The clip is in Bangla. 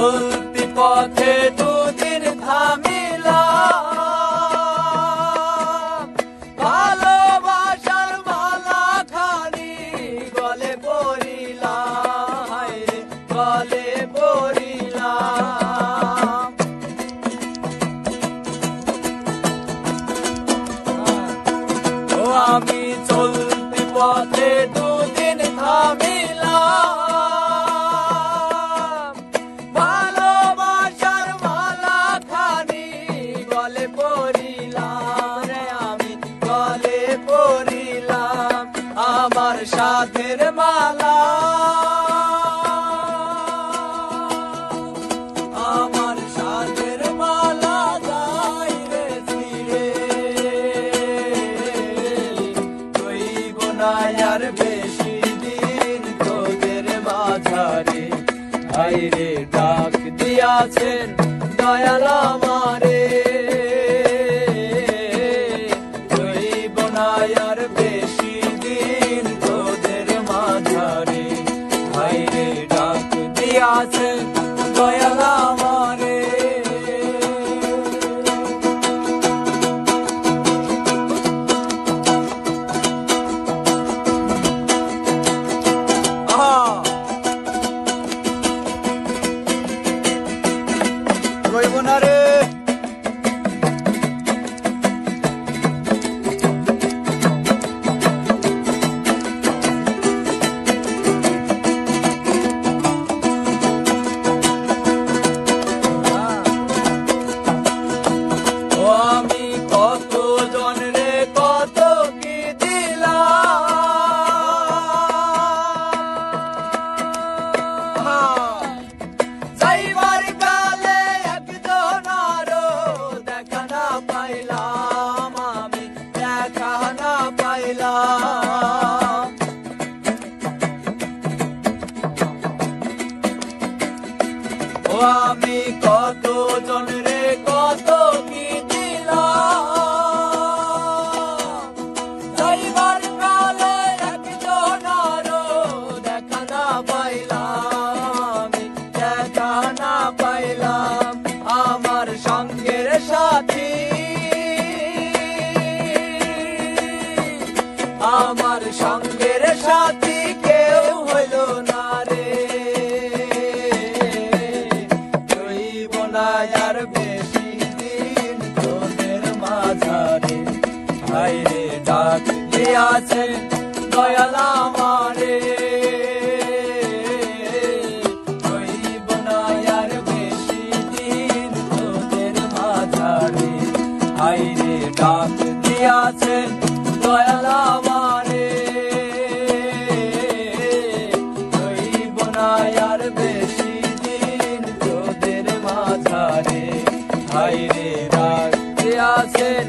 চলতি পথে দুদিন থামিলাম, ভালোবাসার মালা খানি গলে পরিলাম, হায়রে গলে পরিলাম। ও আমি চলতি পথে দুদিন থামিলাম, ভালোবাসার মালা খানি গলে পরিলাম রে, আমি গলে পরিলাম। আমার সাধের মালা, আমার সাধের মালা যাই রে ছিঁড়ে, রইব না আর বেশি দিন তোদের মাঝারে। হায়রে ডাক দিয়াছেন দয়াল আমারে, রইব না আর বেশি দিন তোদের মাঝারে। হায়রে ডাক দিয়াছেন দয়াল আমারে। রইব না রে, ও আমি কত জন রে কত কি দিলাম, যাইবার কালে একজন আরো দেখা না পাইলাম, আমি দেখা না পাইলাম। ও আমি কত জন রে কত কি দিলাম, যাইবার কালে একজন আরো দেখা না পাইলাম, দেখা না পাইলাম। আমার সঙ্গের সাথী, আমার সঙ্গের সাথী কেউ হইল না রে, রইব না আর বেশি দিন তোদের মাঝারে। হায়রে ডাক দিয়াছেন দয়াল আমারে, রইব না আর বেশি দিন তোদের মাঝারে। হায়রে ডাক দিয়াছেন দয়াল আমারে, রইব না আর বেশি দিন তোদের মাঝারে। হায়রে ডাক দিয়াছেন